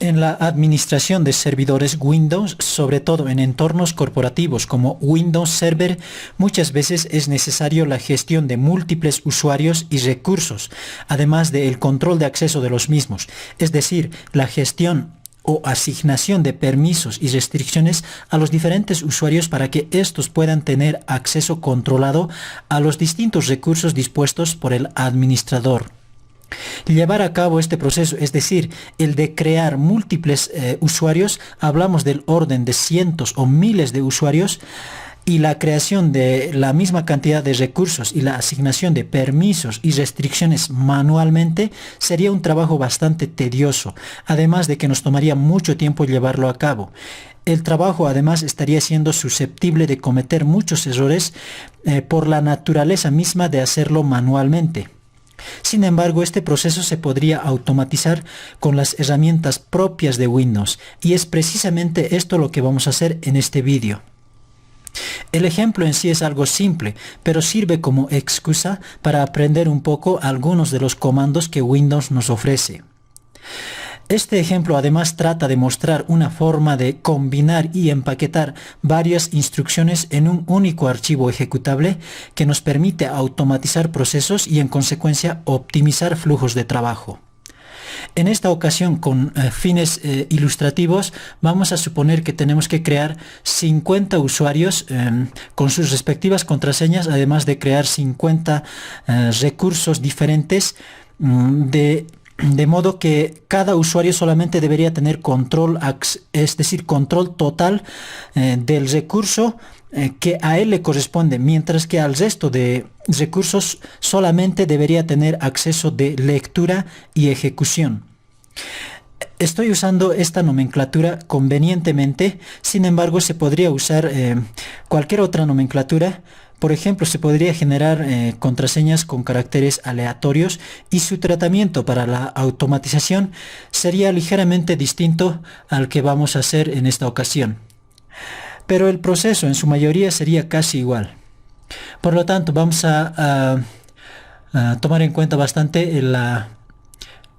En la administración de servidores Windows, sobre todo en entornos corporativos como Windows Server, muchas veces es necesario la gestión de múltiples usuarios y recursos, además del control de acceso de los mismos, es decir, la gestión o asignación de permisos y restricciones a los diferentes usuarios para que estos puedan tener acceso controlado a los distintos recursos dispuestos por el administrador. Llevar a cabo este proceso, es decir, el de crear múltiples usuarios, hablamos del orden de cientos o miles de usuarios, y la creación de la misma cantidad de recursos y la asignación de permisos y restricciones manualmente sería un trabajo bastante tedioso, además de que nos tomaría mucho tiempo llevarlo a cabo. El trabajo además estaría siendo susceptible de cometer muchos errores por la naturaleza misma de hacerlo manualmente. Sin embargo, este proceso se podría automatizar con las herramientas propias de Windows, y es precisamente esto lo que vamos a hacer en este vídeo. El ejemplo en sí es algo simple, pero sirve como excusa para aprender un poco algunos de los comandos que Windows nos ofrece. Este ejemplo además trata de mostrar una forma de combinar y empaquetar varias instrucciones en un único archivo ejecutable que nos permite automatizar procesos y en consecuencia optimizar flujos de trabajo. En esta ocasión, con fines ilustrativos, vamos a suponer que tenemos que crear 50 usuarios con sus respectivas contraseñas, además de crear 50 recursos diferentes de modo que cada usuario solamente debería tener control, es decir, control total del recurso que a él le corresponde, mientras que al resto de recursos solamente debería tener acceso de lectura y ejecución. Estoy usando esta nomenclatura convenientemente, sin embargo se podría usar cualquier otra nomenclatura. Por ejemplo, se podría generar contraseñas con caracteres aleatorios, y su tratamiento para la automatización sería ligeramente distinto al que vamos a hacer en esta ocasión. Pero el proceso en su mayoría sería casi igual. Por lo tanto, vamos a tomar en cuenta bastante la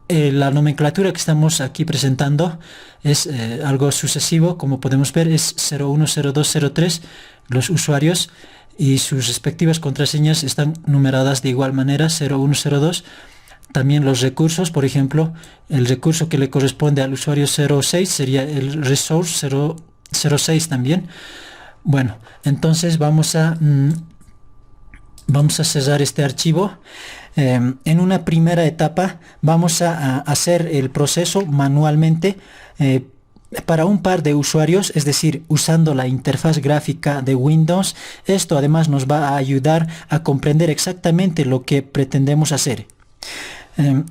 nomenclatura que estamos aquí presentando. Es algo sucesivo, como podemos ver, es 01, 02, 03 los usuarios, y sus respectivas contraseñas están numeradas de igual manera, 0102. También los recursos, por ejemplo, el recurso que le corresponde al usuario 06 sería el resource 006 también. Bueno, entonces vamos a cerrar este archivo. En una primera etapa vamos a hacer el proceso manualmente para un par de usuarios, es decir, usando la interfaz gráfica de Windows. Esto además nos va a ayudar a comprender exactamente lo que pretendemos hacer.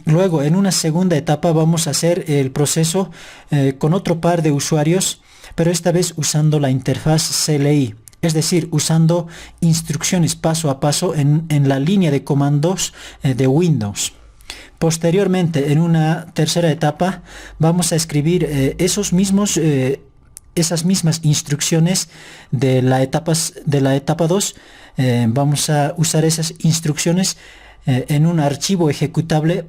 Luego, en una segunda etapa vamos a hacer el proceso con otro par de usuarios, pero esta vez usando la interfaz CLI, es decir, usando instrucciones paso a paso en la línea de comandos de Windows. Posteriormente, en una tercera etapa, vamos a escribir esas mismas instrucciones de la etapa 2. Vamos a usar esas instrucciones en un archivo ejecutable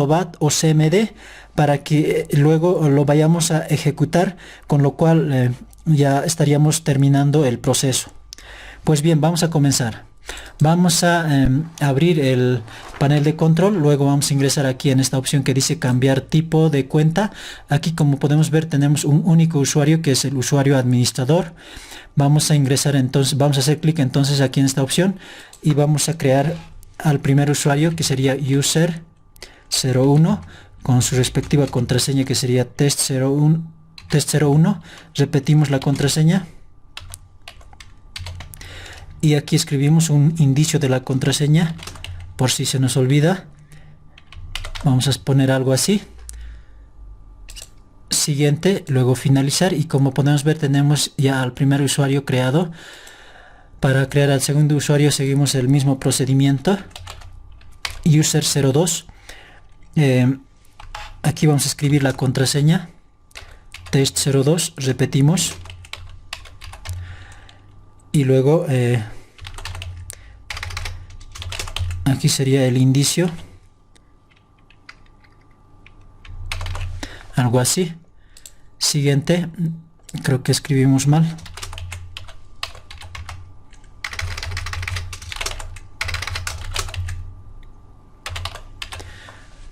.bat o cmd para que luego lo vayamos a ejecutar, con lo cual ya estaríamos terminando el proceso. Pues bien, vamos a comenzar. Vamos a abrir el panel de control, luego vamos a ingresar aquí en esta opción que dice cambiar tipo de cuenta. Aquí, como podemos ver, tenemos un único usuario, que es el usuario administrador. Vamos a ingresar entonces, vamos a hacer clic entonces aquí en esta opción y vamos a crear al primer usuario, que sería user 01 con su respectiva contraseña, que sería test01. Repetimos la contraseña. Y aquí escribimos un indicio de la contraseña por si se nos olvida. Vamos a poner algo así. Siguiente, luego finalizar, y como podemos ver tenemos ya al primer usuario creado. Para crear al segundo usuario seguimos el mismo procedimiento. User 02. Aquí vamos a escribir la contraseña. Test02, repetimos. Y luego aquí sería el indicio, algo así. Siguiente, creo que escribimos mal.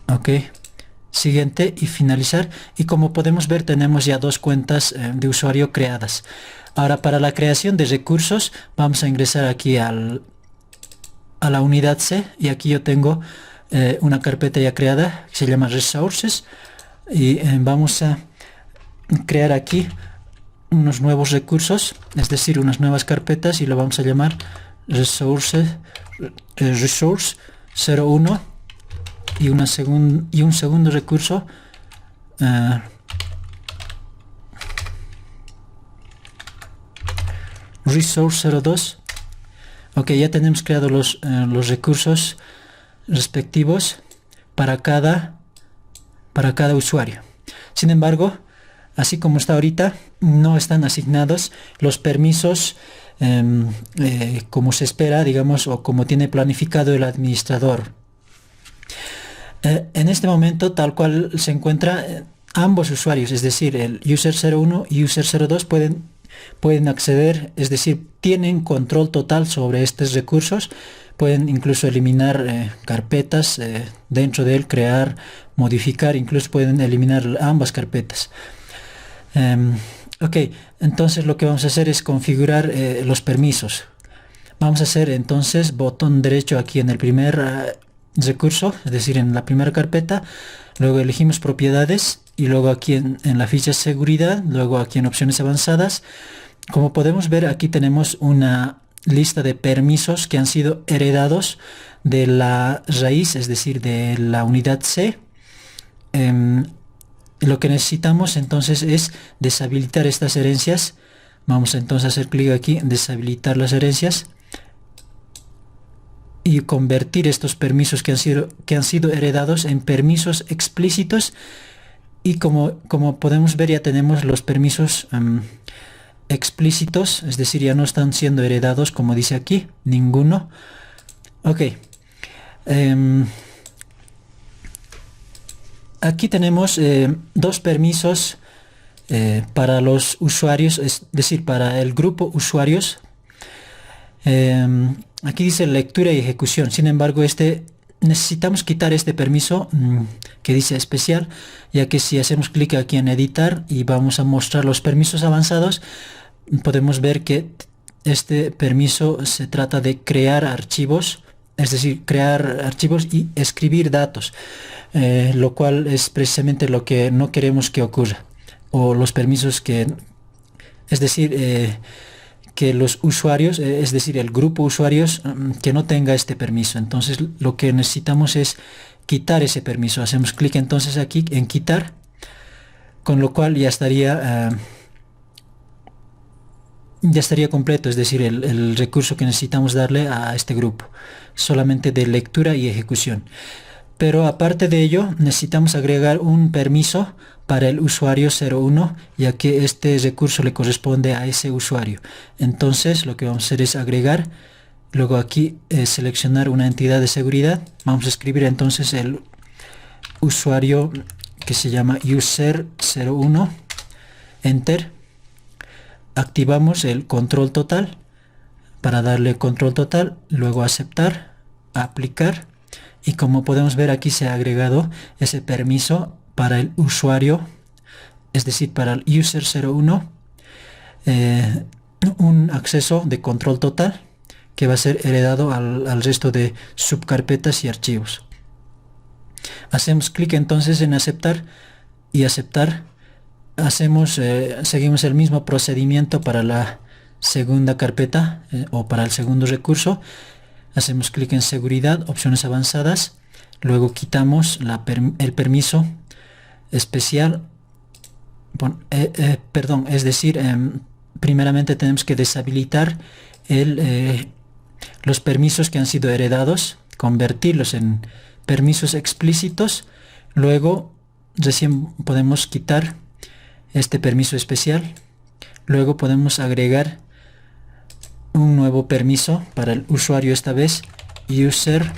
Ok, siguiente y finalizar. Y como podemos ver, tenemos ya dos cuentas de usuario creadas. Ahora, para la creación de recursos, vamos a ingresar aquí a la unidad C, y aquí yo tengo una carpeta ya creada que se llama Resources, y vamos a crear aquí unos nuevos recursos, es decir, unas nuevas carpetas, y lo vamos a llamar Resource 01, y un segundo recurso Resource 02. Ok, ya tenemos creado los recursos respectivos para cada usuario. Sin embargo, así como está ahorita, no están asignados los permisos como se espera, digamos, o como tiene planificado el administrador. En este momento, tal cual se encuentra, ambos usuarios, es decir, el user 01 y user 02 pueden acceder, es decir, tienen control total sobre estos recursos. Pueden incluso eliminar carpetas dentro de él, crear, modificar, incluso pueden eliminar ambas carpetas. Ok, entonces lo que vamos a hacer es configurar los permisos. Vamos a hacer entonces botón derecho aquí en el primer recurso, es decir, en la primera carpeta. Luego elegimos propiedades, y luego aquí en la ficha seguridad, luego aquí en opciones avanzadas. Como podemos ver, aquí tenemos una lista de permisos que han sido heredados de la raíz, es decir, de la unidad C. Lo que necesitamos entonces es deshabilitar estas herencias. Vamos entonces a hacer clic aquí en deshabilitar las herencias y convertir estos permisos que han sido heredados en permisos explícitos. Y como podemos ver, ya tenemos los permisos explícitos, es decir, ya no están siendo heredados como dice aquí, ninguno. Ok, aquí tenemos dos permisos para los usuarios, es decir, para el grupo usuarios. Aquí dice lectura y ejecución. Sin embargo, necesitamos quitar este permiso que dice especial, ya que si hacemos clic aquí en editar y vamos a mostrar los permisos avanzados, podemos ver que este permiso se trata de crear archivos, es decir, crear archivos y escribir datos, lo cual es precisamente lo que no queremos que ocurra, o los permisos que, es decir, que los usuarios, es decir, el grupo usuarios que no tenga este permiso. Entonces lo que necesitamos es quitar ese permiso. Hacemos clic entonces aquí en quitar, con lo cual ya estaría completo, es decir, el recurso que necesitamos darle a este grupo, solamente de lectura y ejecución. Pero aparte de ello, necesitamos agregar un permiso para el usuario 01, ya que este recurso le corresponde a ese usuario. Entonces lo que vamos a hacer es agregar, luego aquí seleccionar una entidad de seguridad. Vamos a escribir entonces el usuario que se llama user 01, enter. Activamos el control total para darle control total, luego aceptar, aplicar, y como podemos ver aquí se ha agregado ese permiso para el usuario, es decir, para el user 01, un acceso de control total que va a ser heredado al resto de subcarpetas y archivos. Hacemos clic entonces en aceptar y aceptar. Seguimos el mismo procedimiento para la segunda carpeta o para el segundo recurso. Hacemos clic en seguridad, opciones avanzadas, luego quitamos el permiso especial, es decir, primeramente tenemos que deshabilitar los permisos que han sido heredados, convertirlos en permisos explícitos. Luego recién podemos quitar este permiso especial, luego podemos agregar un nuevo permiso para el usuario, esta vez user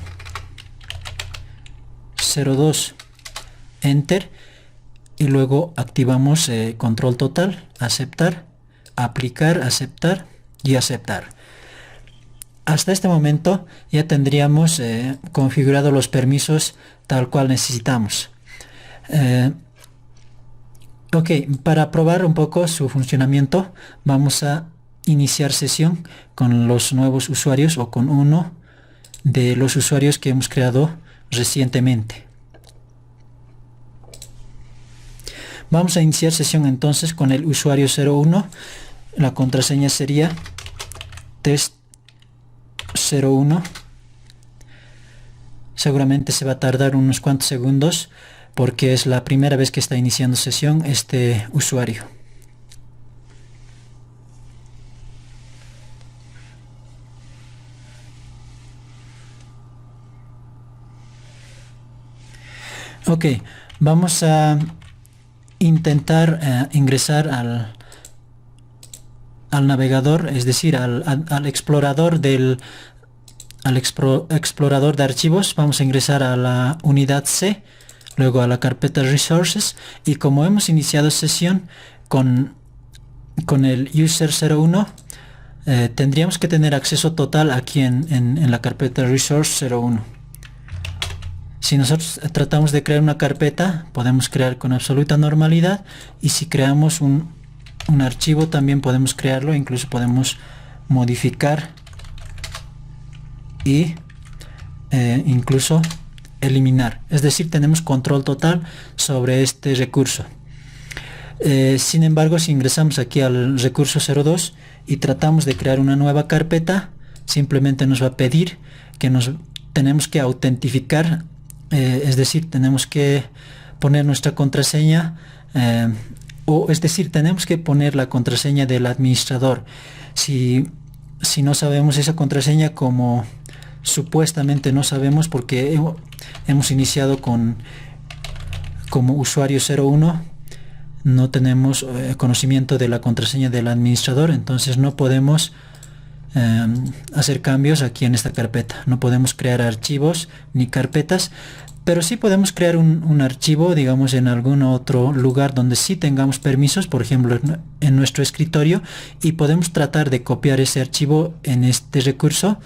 02, enter. y luego activamos control total, aceptar, aplicar, aceptar y aceptar. Hasta este momento ya tendríamos configurado los permisos tal cual necesitamos. Ok, para probar un poco su funcionamiento, vamos a iniciar sesión con los nuevos usuarios o con uno de los usuarios que hemos creado recientemente. Vamos a iniciar sesión entonces con el usuario 01. La contraseña sería test01. Seguramente se va a tardar unos cuantos segundos porque es la primera vez que está iniciando sesión este usuario. Ok, vamos a intentar ingresar al navegador, es decir, al explorador explorador de archivos. Vamos a ingresar a la unidad C, luego a la carpeta Resources, y como hemos iniciado sesión con el user 01, tendríamos que tener acceso total aquí en la carpeta Resource 01. Si nosotros tratamos de crear una carpeta, podemos crear con absoluta normalidad, y si creamos un archivo también podemos crearlo, incluso podemos modificar y incluso eliminar. Es decir, tenemos control total sobre este recurso. Sin embargo, si ingresamos aquí al recurso 02 y tratamos de crear una nueva carpeta, simplemente nos va a pedir que tenemos que autentificar. Es decir, tenemos que poner nuestra contraseña, es decir, tenemos que poner la contraseña del administrador. Si no sabemos esa contraseña, como supuestamente no sabemos porque hemos iniciado como usuario 01, no tenemos conocimiento de la contraseña del administrador, entonces no podemos hacer cambios aquí en esta carpeta. No podemos crear archivos ni carpetas, pero sí podemos crear un archivo, digamos, en algún otro lugar donde sí tengamos permisos, por ejemplo en nuestro escritorio, y podemos tratar de copiar ese archivo en este recurso.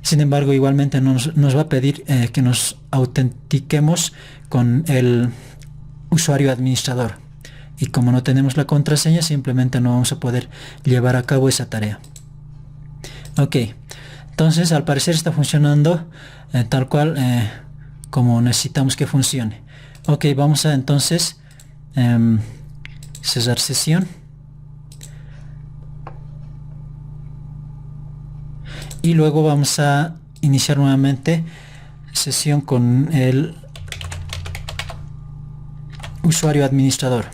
Sin embargo, igualmente nos va a pedir que nos autentiquemos con el usuario administrador, y como no tenemos la contraseña, simplemente no vamos a poder llevar a cabo esa tarea. Ok, entonces al parecer está funcionando tal cual como necesitamos que funcione. Ok, vamos a entonces cerrar sesión y luego vamos a iniciar nuevamente sesión con el usuario administrador.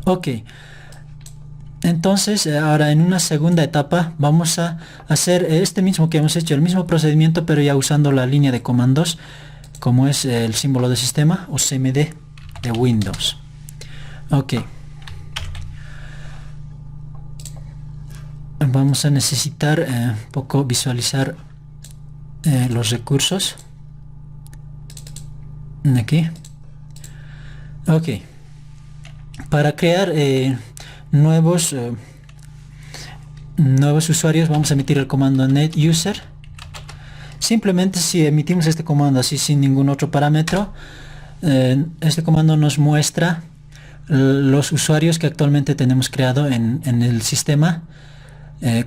Ok, entonces ahora en una segunda etapa vamos a hacer este mismo que hemos hecho, el mismo procedimiento, pero ya usando la línea de comandos, como es el símbolo de sistema o CMD de Windows. Ok, vamos a necesitar un poco visualizar los recursos aquí. Ok, para crear nuevos usuarios vamos a emitir el comando netuser. Simplemente si emitimos este comando así sin ningún otro parámetro, este comando nos muestra los usuarios que actualmente tenemos creado en el sistema,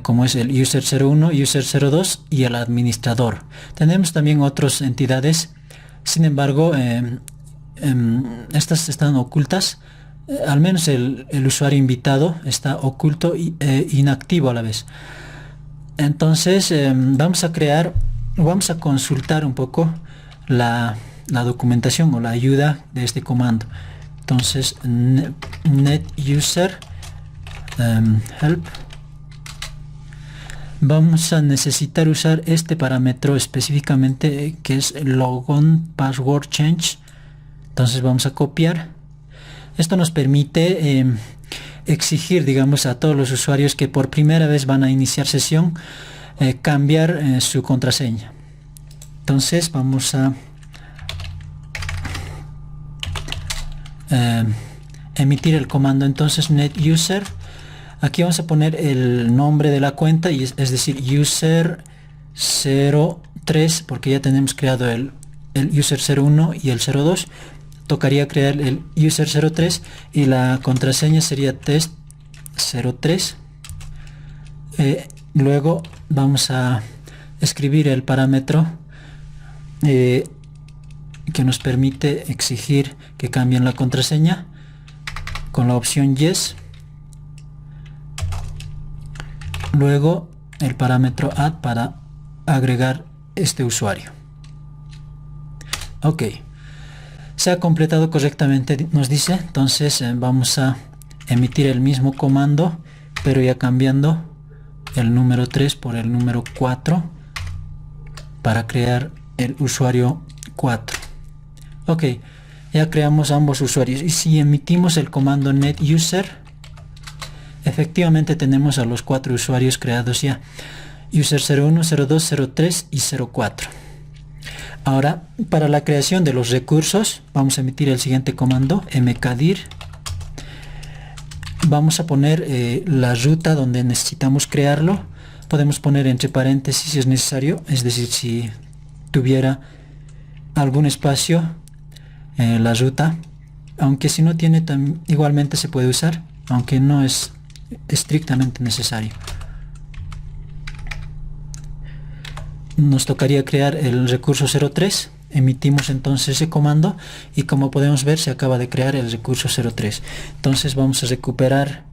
como es el user 01, user 02 y el administrador. Tenemos también otras entidades, sin embargo estas están ocultas. Al menos el usuario invitado está oculto e inactivo a la vez. Entonces vamos a consultar un poco la documentación o la ayuda de este comando. Entonces netuser help. Vamos a necesitar usar este parámetro específicamente, que es logon password change. Entonces vamos a copiar. Esto nos permite exigir, digamos, a todos los usuarios que por primera vez van a iniciar sesión, cambiar su contraseña. Entonces vamos a emitir el comando. Entonces netuser, aquí vamos a poner el nombre de la cuenta, y es decir, user 03, porque ya tenemos creado el user 01 y el 02. Tocaría crear el user 03 y la contraseña sería test 03. Luego vamos a escribir el parámetro que nos permite exigir que cambien la contraseña con la opción yes. Luego el parámetro add para agregar este usuario. Ok, se ha completado correctamente, nos dice. Entonces vamos a emitir el mismo comando, pero ya cambiando el número 3 por el número 4 para crear el usuario 4. Ok, ya creamos ambos usuarios, y si emitimos el comando netuser, efectivamente tenemos a los 4 usuarios creados ya: user 01, 02, 03 y 04. Ahora, para la creación de los recursos, vamos a emitir el siguiente comando: mkdir. Vamos a poner la ruta donde necesitamos crearlo. Podemos poner entre paréntesis si es necesario, es decir, si tuviera algún espacio la ruta, aunque si no tiene, igualmente se puede usar, aunque no es estrictamente necesario. Nos tocaría crear el recurso 03. Emitimos entonces ese comando y, como podemos ver, se acaba de crear el recurso 03. Entonces vamos a recuperar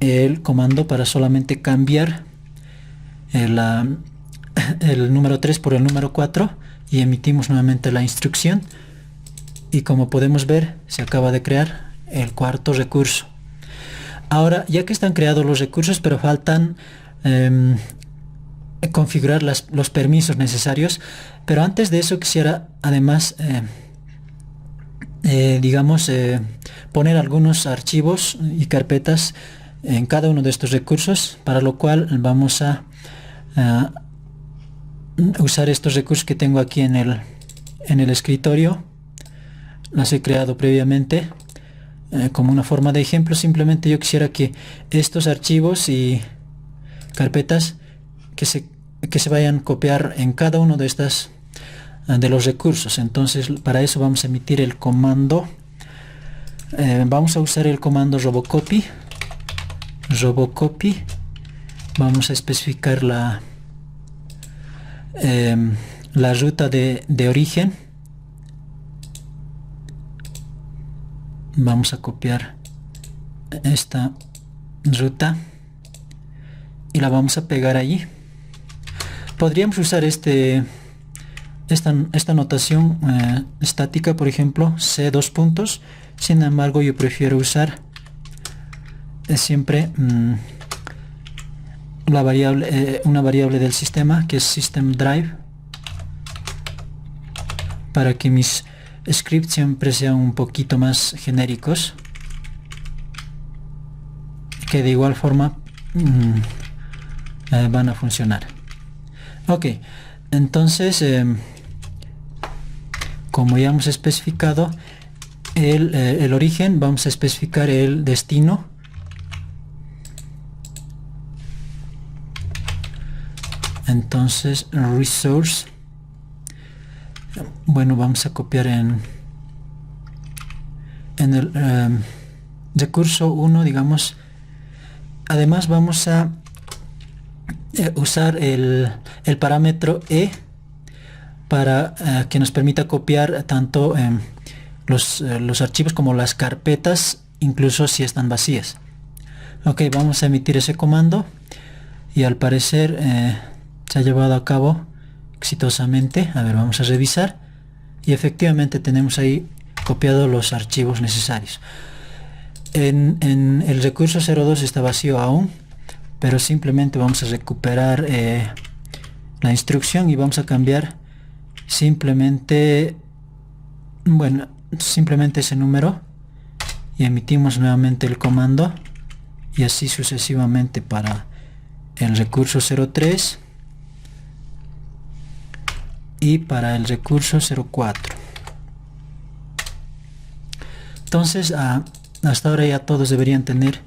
el comando para solamente cambiar el número 3 por el número 4, y emitimos nuevamente la instrucción, y como podemos ver se acaba de crear el cuarto recurso. Ahora, ya que están creados los recursos, pero faltan configurar los permisos necesarios, pero antes de eso quisiera además poner algunos archivos y carpetas en cada uno de estos recursos, para lo cual vamos a usar estos recursos que tengo aquí en el escritorio. Las he creado previamente como una forma de ejemplo. Simplemente yo quisiera que estos archivos y carpetas que se vayan a copiar en cada uno de los recursos. Entonces, para eso vamos a emitir el comando, vamos a usar el comando robocopy. Vamos a especificar la ruta de origen. Vamos a copiar esta ruta y la vamos a pegar allí. Podríamos usar esta notación estática, por ejemplo, C2 puntos. Sin embargo, yo prefiero usar siempre una variable del sistema, que es system drive, para que mis scripts siempre sean un poquito más genéricos, que de igual forma van a funcionar. Ok, entonces como ya hemos especificado el origen, vamos a especificar el destino. Entonces resource, bueno, vamos a copiar en el recurso 1, digamos. Además vamos a usar el parámetro e para que nos permita copiar tanto los archivos como las carpetas, incluso si están vacías. Ok, vamos a emitir ese comando y al parecer se ha llevado a cabo exitosamente. A ver, vamos a revisar y efectivamente tenemos ahí copiado los archivos necesarios. En el recurso 02 está vacío aún, pero simplemente vamos a recuperar la instrucción y vamos a cambiar simplemente ese número, y emitimos nuevamente el comando, y así sucesivamente para el recurso 03 y para el recurso 04. Entonces, hasta ahora ya todos deberían tener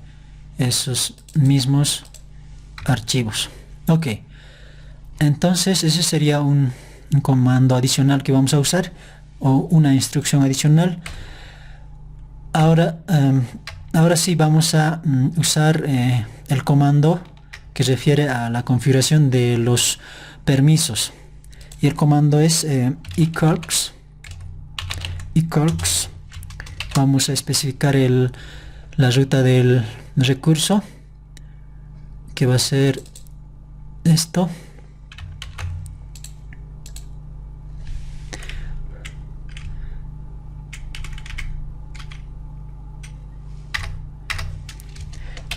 esos mismos archivos. Ok, entonces ese sería un comando adicional que vamos a usar, o una instrucción adicional. Ahora sí vamos a usar el comando que refiere a la configuración de los permisos, y el comando es ecalcs. Vamos a especificar la ruta del recurso, que va a ser esto.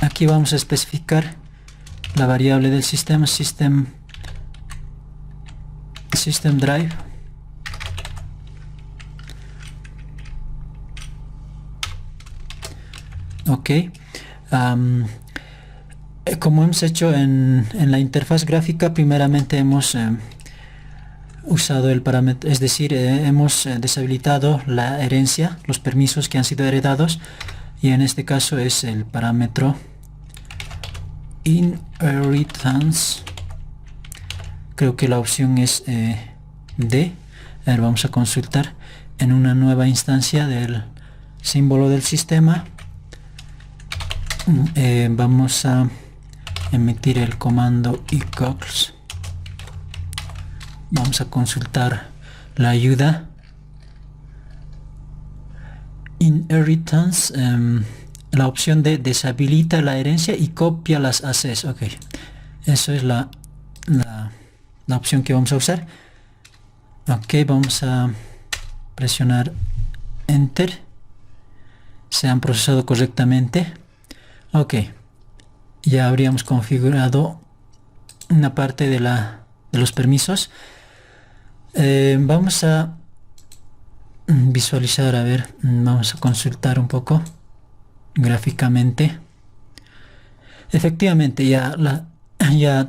Aquí vamos a especificar la variable del sistema, system drive. Ok, como hemos hecho en la interfaz gráfica, primeramente hemos usado el parámetro, es decir, hemos deshabilitado la herencia, los permisos que han sido heredados, y en este caso es el parámetro inheritance. Creo que la opción es D. A ver, vamos a consultar en una nueva instancia del símbolo del sistema. Vamos a emitir el comando ecalcs. Vamos a consultar la ayuda. Inheritance, la opción de deshabilita la herencia y copia las ACs. Ok, eso es la opción que vamos a usar. Ok, vamos a presionar Enter. Se han procesado correctamente. Ok, ya habríamos configurado una parte de los permisos. Vamos a visualizar, a ver, vamos a consultar un poco gráficamente. Efectivamente, ya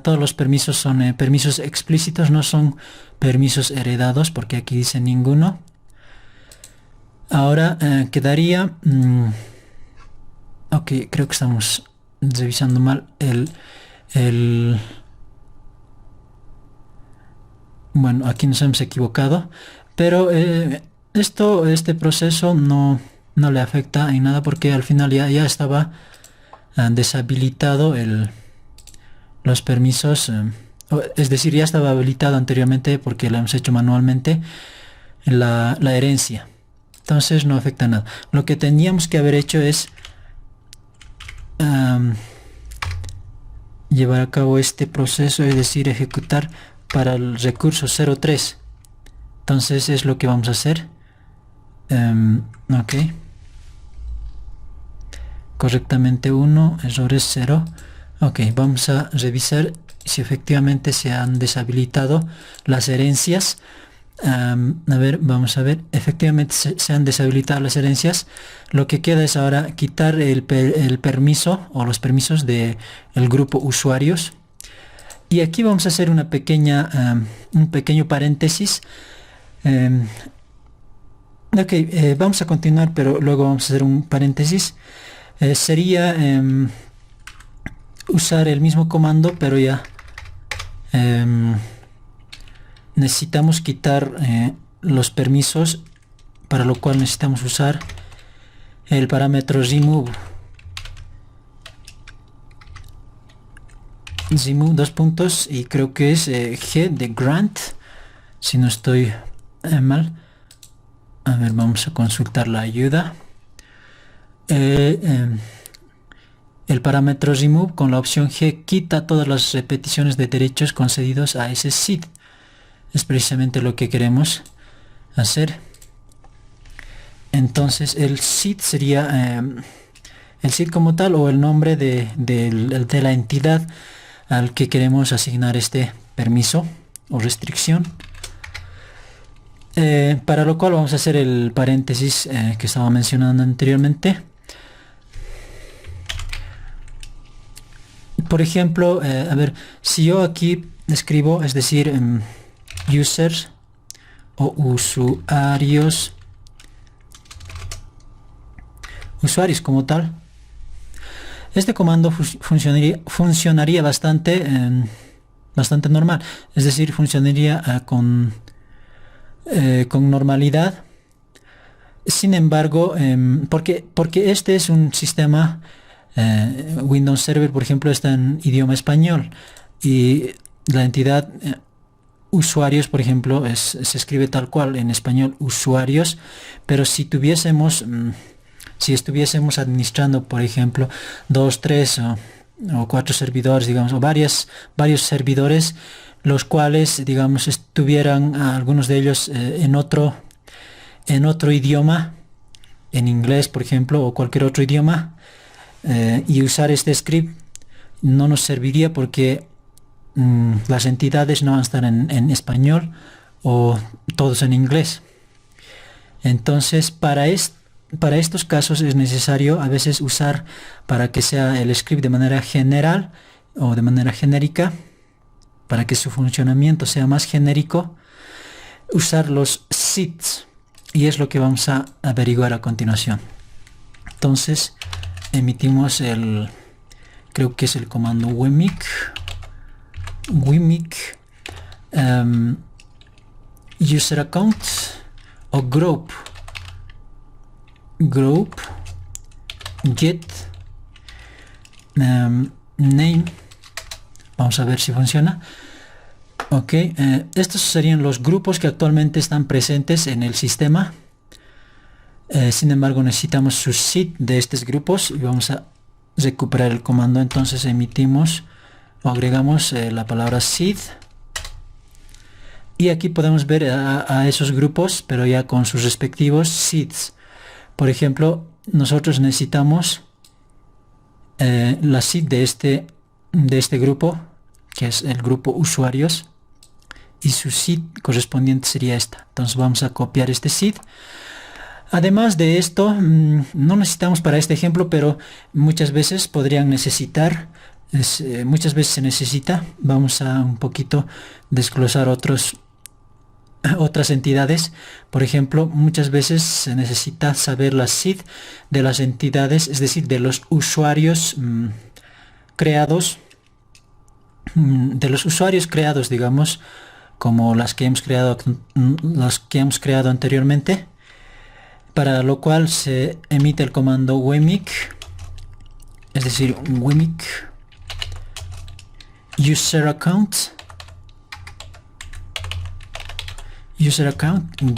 todos los permisos son permisos explícitos, no son permisos heredados, porque aquí dice ninguno. Ahora quedaría... ok, creo que estamos revisando mal bueno, aquí nos hemos equivocado, pero este proceso no le afecta en nada, porque al final ya estaba deshabilitado los permisos, es decir, ya estaba habilitado anteriormente porque lo hemos hecho manualmente la herencia. Entonces no afecta nada. Lo que teníamos que haber hecho es llevar a cabo este proceso, es decir, ejecutar para el recurso 03. Entonces es lo que vamos a hacer. Ok, correctamente 1, errores 0. Ok, vamos a revisar si efectivamente se han deshabilitado las herencias. A ver, vamos a ver, efectivamente se han deshabilitado las herencias. Lo que queda es ahora quitar el permiso o los permisos del grupo usuarios, y aquí vamos a hacer un pequeño paréntesis. Ok, vamos a continuar, pero luego vamos a hacer un paréntesis. Sería usar el mismo comando, pero ya necesitamos quitar los permisos, para lo cual necesitamos usar el parámetro remove 2 puntos, y creo que es G de grant, si no estoy mal. A ver, vamos a consultar la ayuda. El parámetro remove con la opción G quita todas las repeticiones de derechos concedidos a ese seed. Es precisamente lo que queremos hacer. Entonces el seed sería el seed como tal, o el nombre de la entidad al que queremos asignar este permiso o restricción. Para lo cual vamos a hacer el paréntesis que estaba mencionando anteriormente. Por ejemplo, a ver, si yo aquí escribo, es decir, users o usuarios usuarios como tal. Este comando funcionaría bastante normal, es decir, funcionaría con normalidad. Sin embargo, porque este es un sistema, Windows Server, por ejemplo, está en idioma español y la entidad usuarios, por ejemplo, se escribe tal cual en español, usuarios, pero si estuviésemos administrando, por ejemplo, 2, 3 o 4 servidores, digamos, o varios servidores, los cuales, digamos, estuvieran algunos de ellos en otro idioma, en inglés, por ejemplo, o cualquier otro idioma, y usar este script no nos serviría porque las entidades no van a estar en español o todos en inglés. Entonces, para estos casos es necesario a veces usar, para que sea el script de manera general o de manera genérica, para que su funcionamiento sea más genérico, usar los seeds, y es lo que vamos a averiguar a continuación. Entonces emitimos creo que es el comando wmic user account o group get name. Vamos a ver si funciona. Ok, estos serían los grupos que actualmente están presentes en el sistema. Sin embargo, necesitamos su seed de estos grupos y vamos a recuperar el comando. Entonces emitimos o agregamos la palabra seed y aquí podemos ver a esos grupos, pero ya con sus respectivos seeds. Por ejemplo, nosotros necesitamos la seed de este grupo, que es el grupo usuarios, y su seed correspondiente sería esta. Entonces vamos a copiar este seed. Además de esto, no necesitamos para este ejemplo, pero muchas veces podrían necesitar, muchas veces se necesita. Vamos a un poquito desglosar otras entidades. Por ejemplo, muchas veces se necesita saber la seed de las entidades, es decir, de los usuarios creados, digamos, como las que hemos creado anteriormente, para lo cual se emite el comando wmic, es decir, wmic user account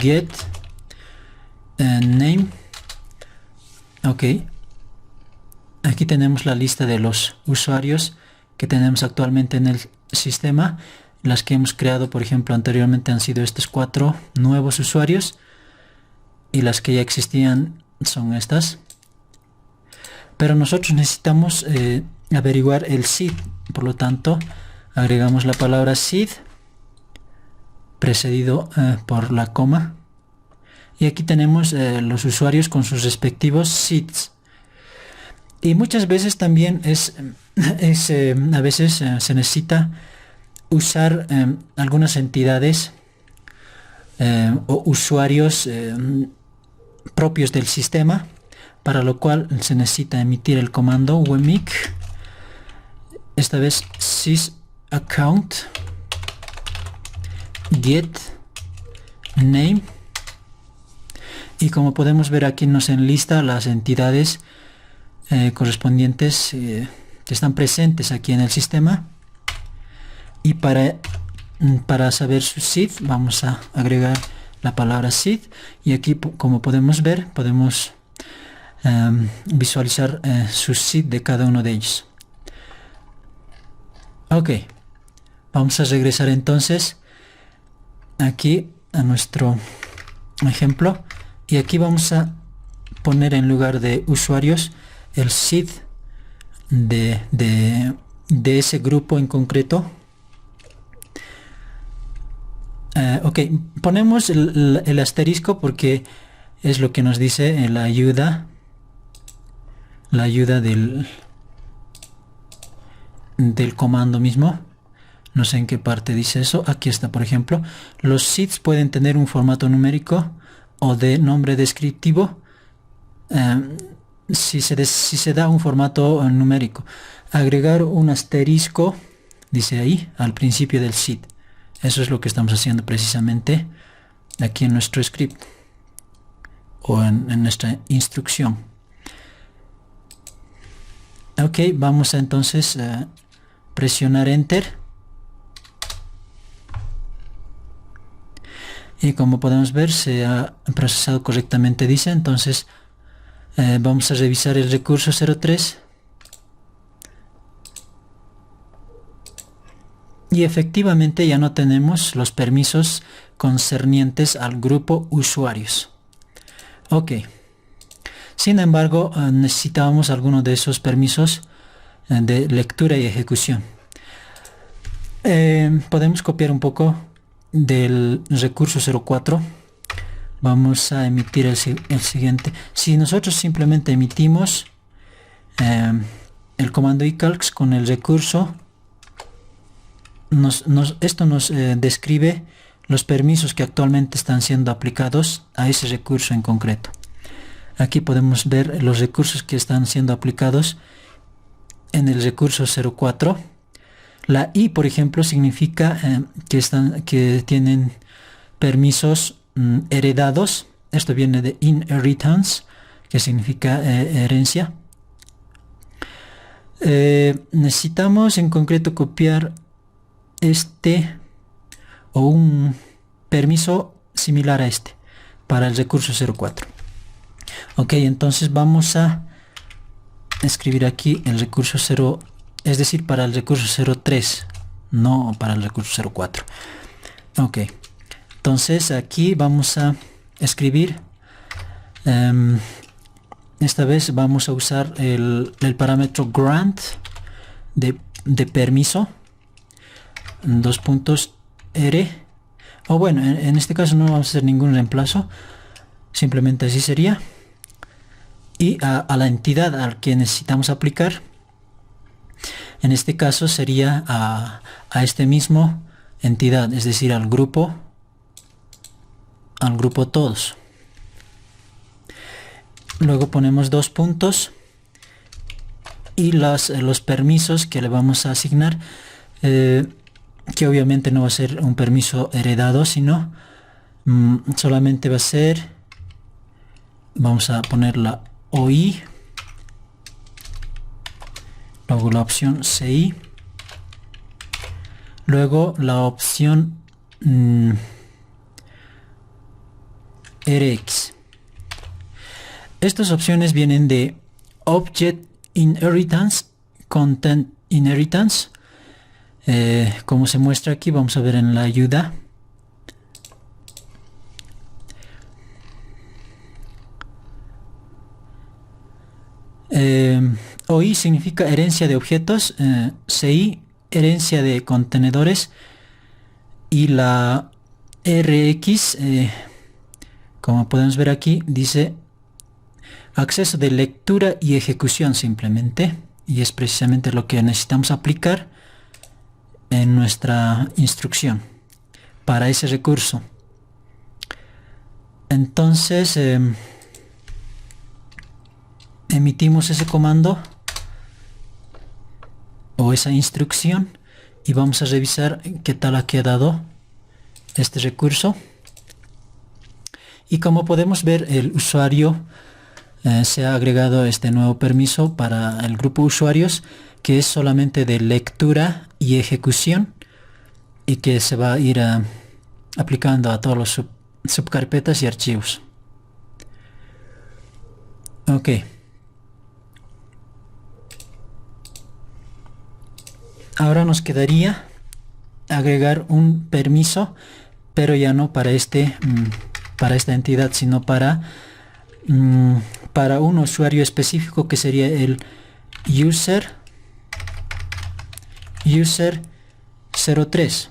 get name. Ok, aquí tenemos la lista de los usuarios que tenemos actualmente en el sistema. Las que hemos creado, por ejemplo, anteriormente han sido estos 4 nuevos usuarios, y las que ya existían son estas. Pero nosotros necesitamos averiguar el seed, por lo tanto agregamos la palabra seed precedido por la coma, y aquí tenemos los usuarios con sus respectivos seeds. Y muchas veces también a veces se necesita usar algunas entidades o usuarios propios del sistema, para lo cual se necesita emitir el comando wmic, esta vez sysaccount get name, y como podemos ver aquí nos enlista las entidades correspondientes que están presentes aquí en el sistema. Y para saber su seed vamos a agregar la palabra seed, y aquí, como podemos ver, podemos visualizar su seed de cada uno de ellos. Ok, vamos a regresar entonces aquí a nuestro ejemplo, y aquí vamos a poner en lugar de usuarios el seed de ese grupo en concreto. Ok, ponemos el asterisco porque es lo que nos dice en la ayuda del comando mismo. No sé en qué parte dice eso. Aquí está, por ejemplo. Los seeds pueden tener un formato numérico o de nombre descriptivo. si se da un formato numérico. Agregar un asterisco, dice ahí, al principio del SID. Eso es lo que estamos haciendo precisamente aquí en nuestro script o en nuestra instrucción. Ok, vamos a entonces presionar Enter. Y como podemos ver, se ha procesado correctamente, dice. Entonces vamos a revisar el recurso 03. Y efectivamente ya no tenemos los permisos concernientes al grupo usuarios. Ok. Sin embargo, necesitábamos alguno de esos permisos de lectura y ejecución. Podemos copiar un poco del recurso 04. Vamos a emitir el siguiente. Si nosotros simplemente emitimos el comando icalcs con el recurso, esto nos describe los permisos que actualmente están siendo aplicados a ese recurso en concreto. Aquí podemos ver los recursos que están siendo aplicados en el recurso 04. La I, por ejemplo, significa que tienen permisos heredados. Esto viene de inheritance, que significa herencia. Necesitamos en concreto copiar este o un permiso similar a este para el recurso 04. Ok, entonces vamos a escribir aquí el recurso 0, es decir, para el recurso 03, no para el recurso 04. Ok, entonces aquí vamos a escribir, esta vez vamos a usar el parámetro grant de permiso, dos puntos R, o bueno, en este caso no vamos a hacer ningún reemplazo, simplemente así sería. Y a la entidad al que necesitamos aplicar, en este caso sería a este mismo entidad, es decir, al grupo todos. Luego ponemos dos puntos y los permisos que le vamos a asignar, que obviamente no va a ser un permiso heredado, sino solamente va a ser, vamos a poner la OI, luego la opción CI, luego la opción RX. Estas opciones vienen de Object Inheritance, Content Inheritance, como se muestra aquí, vamos a ver en la ayuda. OI significa herencia de objetos, CI herencia de contenedores, y la RX, como podemos ver aquí, dice acceso de lectura y ejecución simplemente, y es precisamente lo que necesitamos aplicar en nuestra instrucción para ese recurso. Entonces emitimos ese comando o esa instrucción y vamos a revisar qué tal ha quedado este recurso. Y como podemos ver, el usuario se ha agregado este nuevo permiso para el grupo usuarios, que es solamente de lectura y ejecución y que se va a ir aplicando a todos los subcarpetas y archivos. Ok. Ahora nos quedaría agregar un permiso, pero ya no para para esta entidad, sino para un usuario específico, que sería el user 03.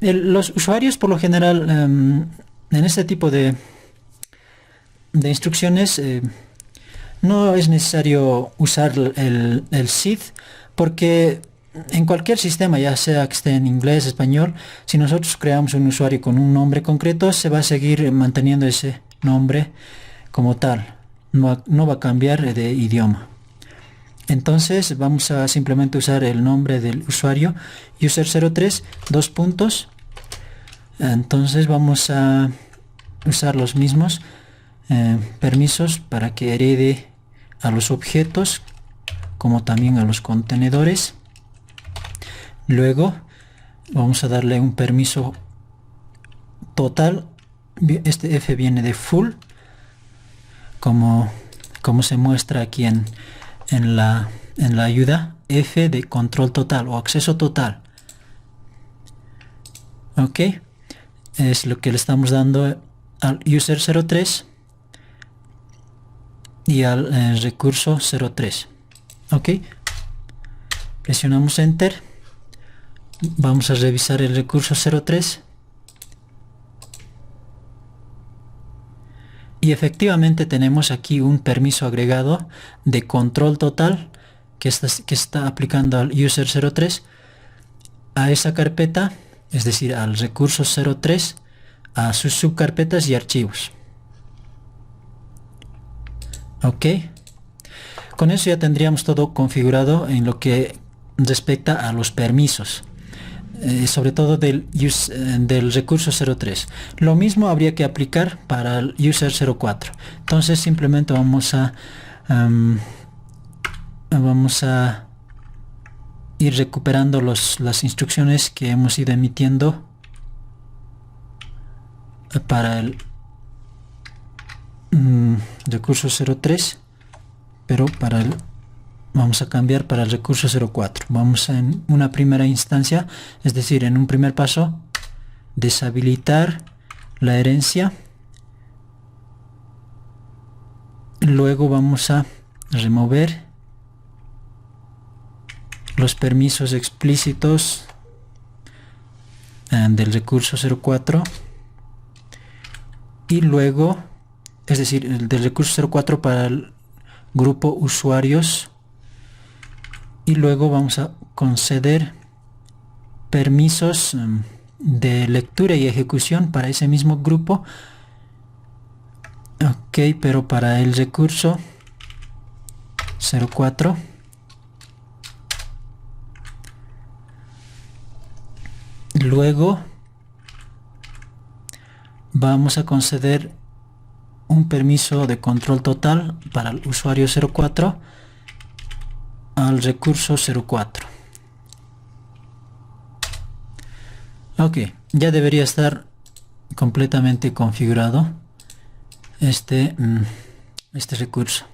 Los usuarios por lo general en este tipo de instrucciones no es necesario usar el SID, porque en cualquier sistema, ya sea que esté en inglés, español, si nosotros creamos un usuario con un nombre concreto, se va a seguir manteniendo ese nombre como tal. no va a cambiar de idioma. Entonces vamos a simplemente usar el nombre del usuario, user03, dos puntos. Entonces vamos a usar los mismos permisos para que herede a los objetos como también a los contenedores. Luego vamos a darle un permiso total. Este f viene de full, como se muestra aquí en la ayuda. F de control total o acceso total. Ok, es lo que le estamos dando al user03 y al recurso 03. Ok, presionamos enter. Vamos a revisar el recurso 03 y efectivamente tenemos aquí un permiso agregado de control total que está aplicando al user03 a esa carpeta, es decir, al recurso 03, a sus subcarpetas y archivos. Ok, con eso ya tendríamos todo configurado en lo que respecta a los permisos, sobre todo del recurso 03. Lo mismo habría que aplicar para el user 04. Entonces simplemente vamos a ir recuperando las instrucciones que hemos ido emitiendo para el recurso 03, pero vamos a cambiar para el recurso 04. Vamos en una primera instancia, es decir, en un primer paso, deshabilitar la herencia. Luego vamos a remover los permisos explícitos del recurso 04 y luego, es decir, el del recurso 04 para el grupo usuarios, y luego vamos a conceder permisos de lectura y ejecución para ese mismo grupo. Ok, pero para el recurso 04 luego vamos a conceder un permiso de control total para el usuario 04 al recurso 04. Ok, ya debería estar completamente configurado este recurso.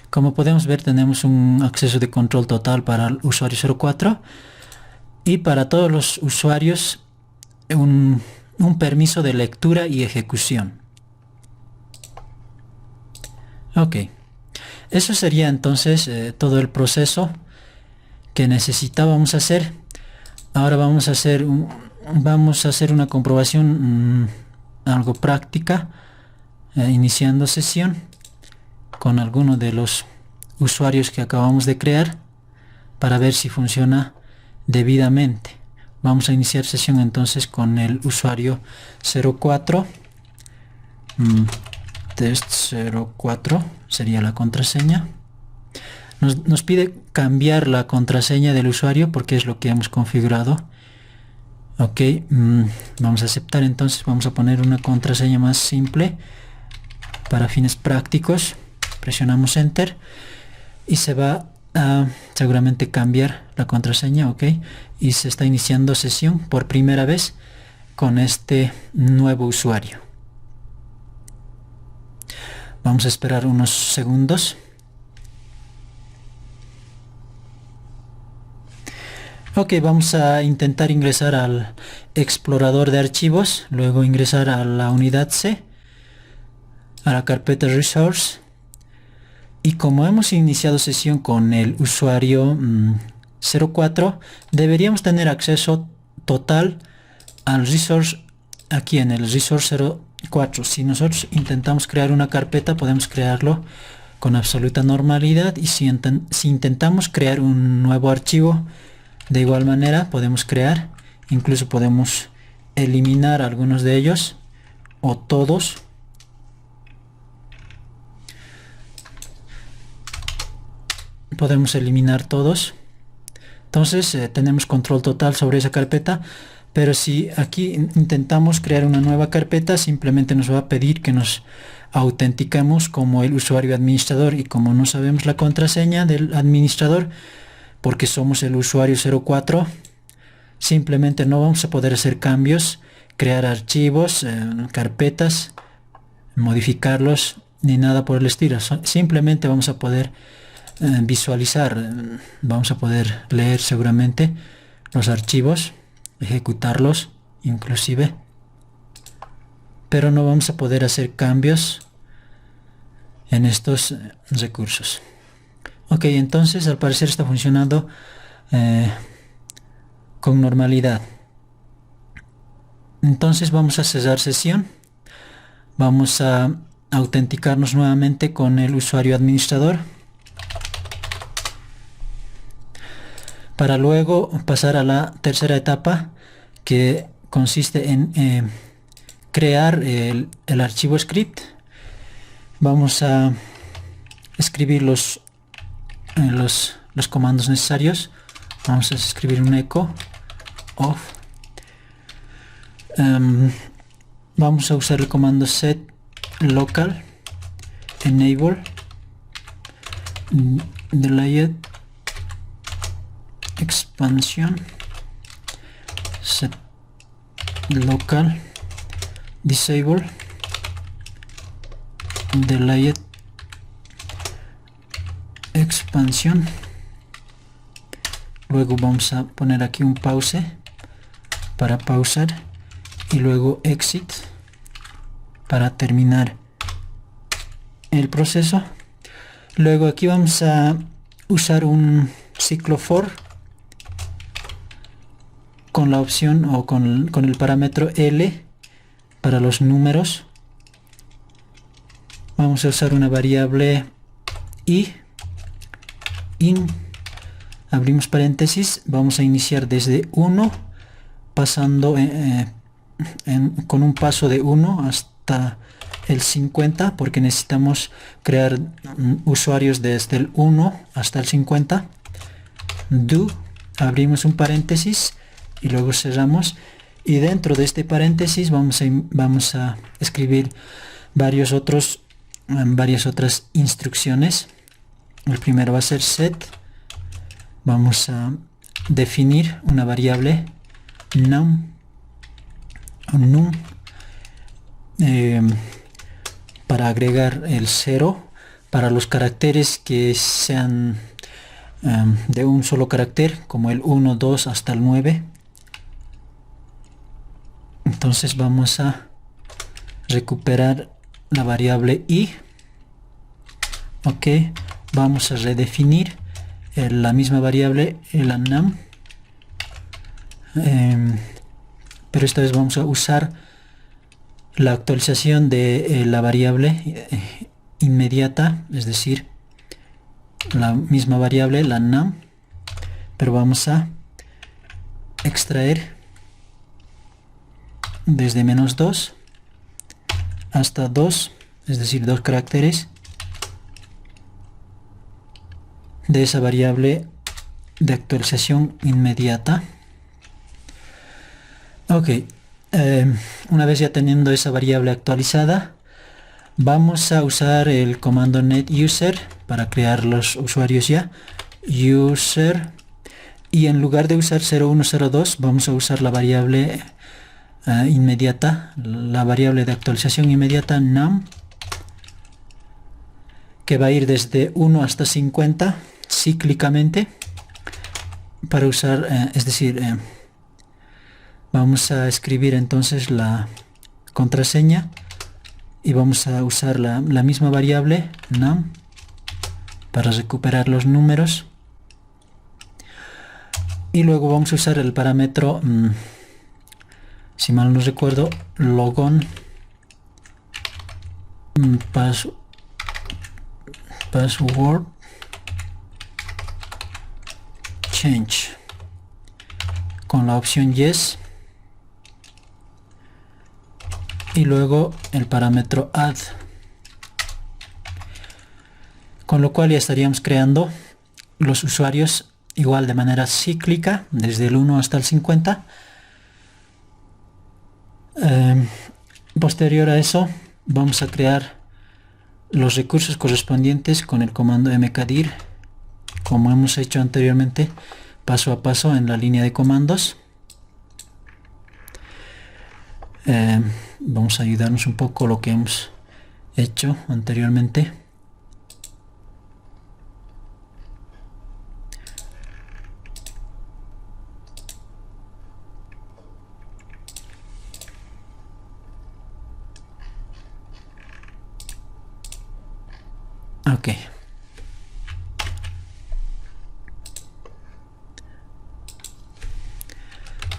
Como podemos ver, tenemos un acceso de control total para el usuario 04 y para todos los usuarios un permiso de lectura y ejecución. Ok, eso sería entonces todo el proceso que necesitábamos hacer. Ahora vamos a hacer una comprobación algo práctica, iniciando sesión con alguno de los usuarios que acabamos de crear para ver si funciona debidamente. Vamos a iniciar sesión entonces con el usuario 04. Test 04 sería la contraseña. Nos pide cambiar la contraseña del usuario porque es lo que hemos configurado. Ok, vamos a aceptar. Entonces vamos a poner una contraseña más simple para fines prácticos. Presionamos enter y se va a seguramente cambiar la contraseña. Ok, y se está iniciando sesión por primera vez con este nuevo usuario. Vamos a esperar unos segundos. Ok, vamos a intentar ingresar al explorador de archivos, luego ingresar a la unidad C, a la carpeta Resource, y como hemos iniciado sesión con el usuario 04, deberíamos tener acceso total al resource aquí en el resource 04. Si nosotros intentamos crear una carpeta, podemos crearlo con absoluta normalidad, y si intentamos crear un nuevo archivo, de igual manera podemos crear. Incluso podemos eliminar algunos de ellos o todos. podemos eliminar todos. Entonces tenemos control total sobre esa carpeta. Pero si aquí intentamos crear una nueva carpeta, simplemente nos va a pedir que nos autentiquemos como el usuario administrador, y como no sabemos la contraseña del administrador porque somos el usuario 04, simplemente no vamos a poder hacer cambios, crear archivos, carpetas, modificarlos ni nada por el estilo. Simplemente vamos a poder visualizar, vamos a poder leer seguramente los archivos, ejecutarlos inclusive, pero no vamos a poder hacer cambios en estos recursos. Ok, entonces al parecer está funcionando con normalidad. Entonces vamos a cerrar sesión. Vamos a autenticarnos nuevamente con el usuario administrador, para luego pasar a la tercera etapa, que consiste en crear el archivo script. Vamos a escribir los comandos necesarios. Vamos a escribir un echo of. Vamos a usar el comando set local enable delayed expansion set local disable delayed expansion. Luego vamos a poner aquí un pause para pausar y luego exit para terminar el proceso. Luego aquí vamos a usar un ciclo for con la opción o con el parámetro L para los números. Vamos a usar una variable i in, abrimos paréntesis, vamos a iniciar desde 1 pasando con un paso de 1 hasta el 50, porque necesitamos crear usuarios desde el 1 hasta el 50. Do, abrimos un paréntesis y luego cerramos, y dentro de este paréntesis vamos a escribir varias otras instrucciones. El primero va a ser set. Vamos a definir una variable num para agregar el 0 para los caracteres que sean de un solo carácter, como el 1, 2 hasta el 9. Entonces vamos a recuperar la variable i. Ok, vamos a redefinir la misma variable, la num, pero esta vez vamos a usar la actualización de la variable inmediata, es decir, la misma variable, la num, pero vamos a extraer desde -2 hasta 2, es decir, 2 caracteres de esa variable de actualización inmediata. Ok, una vez ya teniendo esa variable actualizada, vamos a usar el comando netuser para crear los usuarios ya. User, y en lugar de usar 0102 vamos a usar la variable inmediata, la variable de actualización inmediata num, que va a ir desde 1 hasta 50 cíclicamente para usar, es decir, vamos a escribir entonces la contraseña y vamos a usar la misma variable num para recuperar los números, y luego vamos a usar el parámetro, si mal no recuerdo, logon password change con la opción yes, y luego el parámetro add, con lo cual ya estaríamos creando los usuarios igual de manera cíclica, desde el 1 hasta el 50. Posterior a eso, vamos a crear los recursos correspondientes con el comando mkdir, como hemos hecho anteriormente, paso a paso en la línea de comandos. Vamos a ayudarnos un poco lo que hemos hecho anteriormente. Ok.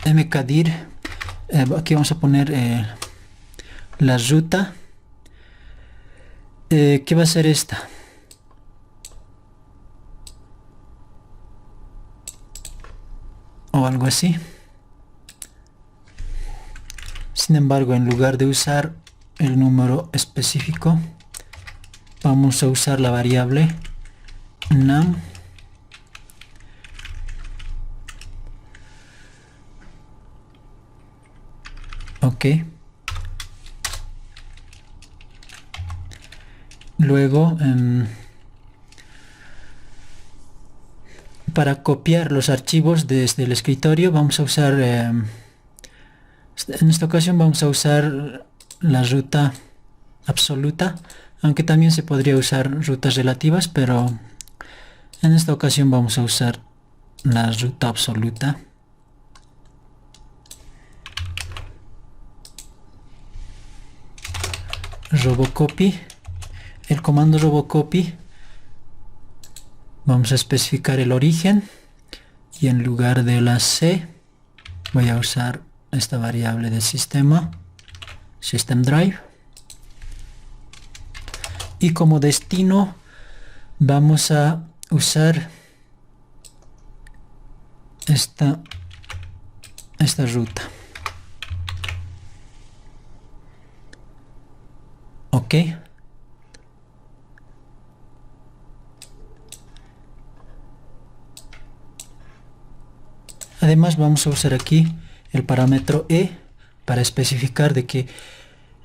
Mkdir, aquí vamos a poner la ruta. ¿Qué va a ser esta? O algo así. Sin embargo, en lugar de usar el número específico, vamos a usar la variable num. Ok. Luego, para copiar los archivos desde el escritorio, vamos a usar, en esta ocasión vamos a usar la ruta absoluta, aunque también se podría usar rutas relativas, pero en esta ocasión vamos a usar la ruta absoluta. Robocopy. El comando robocopy, vamos a especificar el origen y en lugar de la C voy a usar esta variable de sistema, system drive, y como destino vamos a usar esta ruta. Ok. Además vamos a usar aquí el parámetro e para especificar de que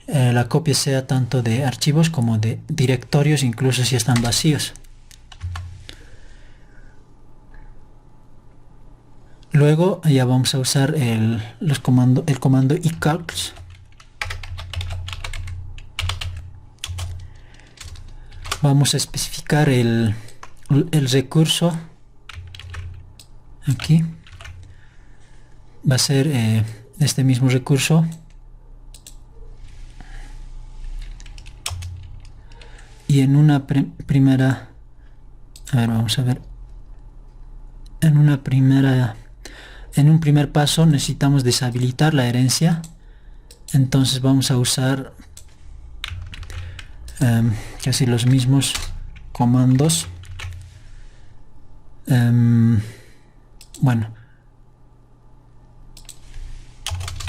la copia sea tanto de archivos como de directorios, incluso si están vacíos. Luego ya vamos a usar el comando ecalcs. Vamos a especificar el recurso aquí. Va a ser este mismo recurso. Y en una primera... A ver, vamos a ver. En un primer paso necesitamos deshabilitar la herencia. Entonces vamos a usar casi los mismos comandos. Bueno,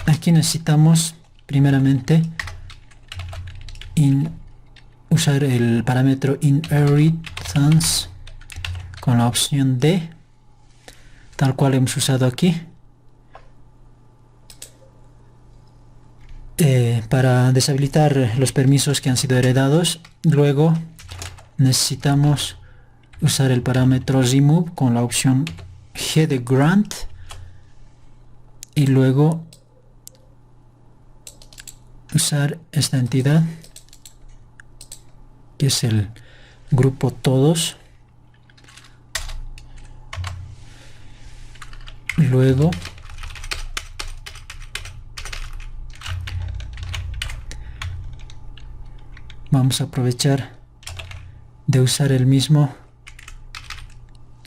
aquí necesitamos primeramente usar el parámetro inheritance con la opción D, tal cual hemos usado aquí, para deshabilitar los permisos que han sido heredados. Luego necesitamos usar el parámetro remove con la opción G de grant y luego usar esta entidad que es el grupo todos. Luego vamos a aprovechar de usar el mismo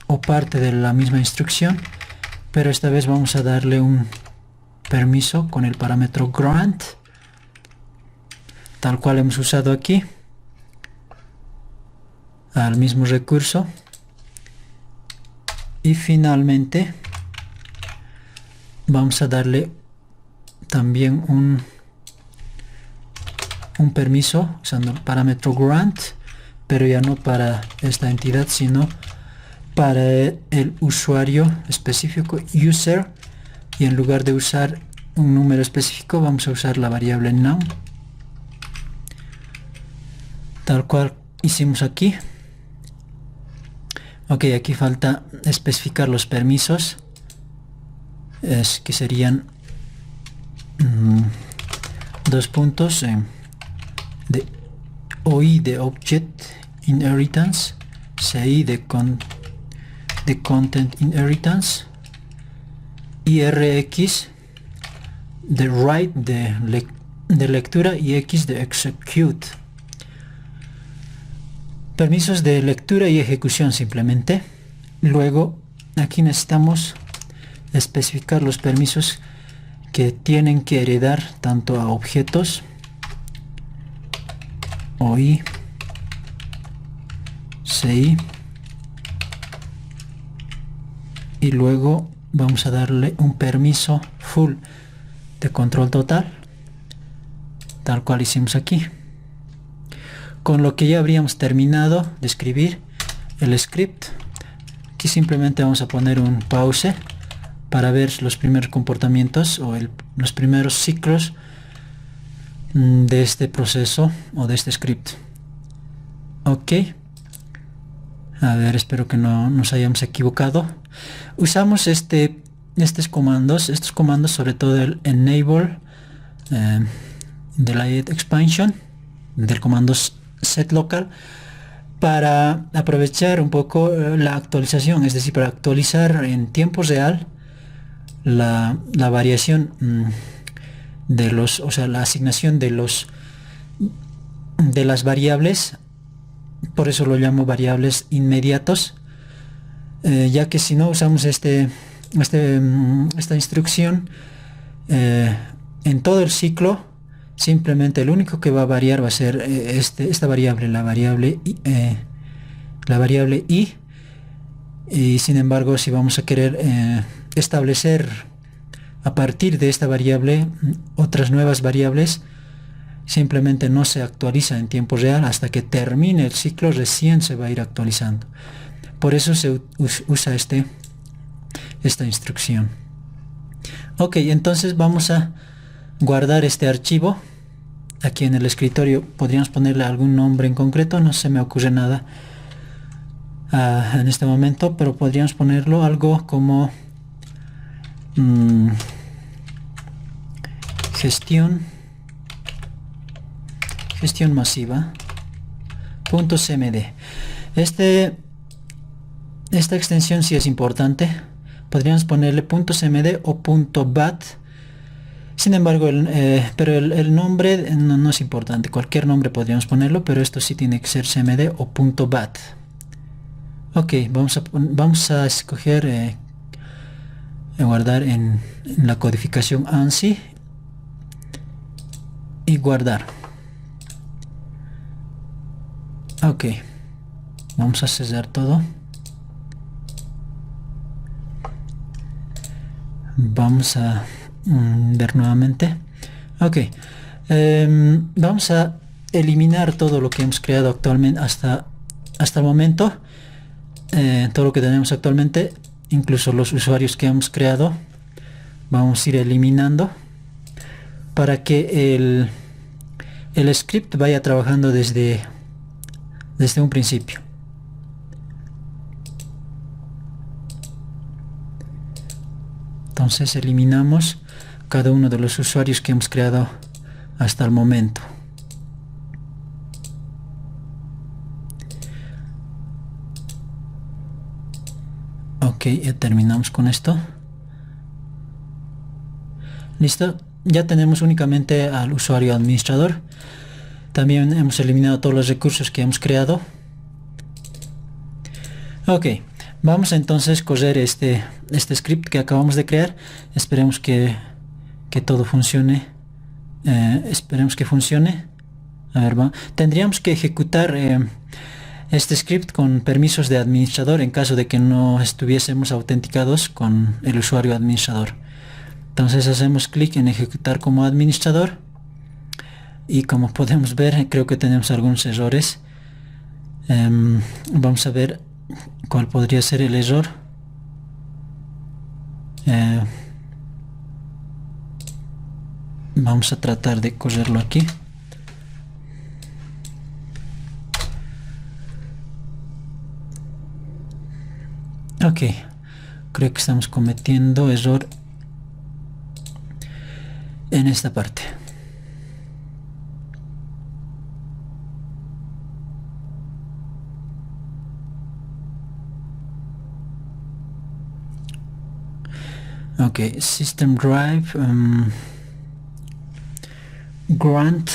o parte de la misma instrucción, pero esta vez vamos a darle un permiso con el parámetro grant, tal cual hemos usado aquí, al mismo recurso. Y finalmente vamos a darle también un permiso usando el parámetro grant, pero ya no para esta entidad, sino para el usuario específico user, y en lugar de usar un número específico vamos a usar la variable num, tal cual hicimos aquí. Ok, aquí falta especificar los permisos, que serían dos puntos de OI de Object Inheritance, CI de Content Inheritance, y RX de Write de lectura y X de Execute. Permisos de lectura y ejecución simplemente. Luego aquí necesitamos especificar los permisos que tienen que heredar tanto a objetos OI, CI, y luego vamos a darle un permiso full de control total, tal cual hicimos aquí. Con lo que ya habríamos terminado de escribir el script. Aquí simplemente vamos a poner un pause para ver los primeros comportamientos o los primeros ciclos de este proceso o de este script. Ok, a ver, espero que no nos hayamos equivocado. Usamos estos comandos, sobre todo el enable de la expansion, del comando set local, para aprovechar un poco la actualización, es decir, para actualizar en tiempo real la variación de la asignación de las variables. Por eso lo llamo variables inmediatos, ya que si no usamos esta instrucción en todo el ciclo, simplemente lo único que va a variar va a ser esta variable, la variable i, y sin embargo si vamos a querer establecer a partir de esta variable otras nuevas variables, simplemente no se actualiza en tiempo real. Hasta que termine el ciclo recién se va a ir actualizando. Por eso se usa esta instrucción. Ok, entonces vamos a guardar este archivo. Aquí en el escritorio podríamos ponerle algún nombre en concreto, no se me ocurre nada en este momento, pero podríamos ponerlo algo como gestión masiva .cmd. Esta extensión sí es importante. Podríamos ponerle .cmd o .bat. Sin embargo, pero el nombre no es importante. Cualquier nombre podríamos ponerlo, pero esto sí tiene que ser cmd o .bat. Ok, vamos a escoger guardar en la codificación ANSI y guardar. Ok, vamos a cerrar todo. Vamos a ver nuevamente. Ok, vamos a eliminar todo lo que hemos creado actualmente hasta el momento. Todo lo que tenemos actualmente, incluso los usuarios que hemos creado, vamos a ir eliminando para que el script vaya trabajando desde un principio. Entonces eliminamos cada uno de los usuarios que hemos creado hasta el momento. Ok, ya terminamos con esto. Listo, ya tenemos únicamente al usuario administrador. También hemos eliminado todos los recursos que hemos creado. Ok, vamos a entonces correr este script que acabamos de crear. Esperemos que todo funcione. Esperemos que funcione. A ver, tendríamos que ejecutar este script con permisos de administrador en caso de que no estuviésemos autenticados con el usuario administrador. Entonces hacemos clic en ejecutar como administrador y como podemos ver, creo que tenemos algunos errores. Vamos a ver ¿Cuál podría ser el error? Vamos a tratar de correrlo aquí. Ok, creo que estamos cometiendo error en esta parte. Ok, System Drive, Grant.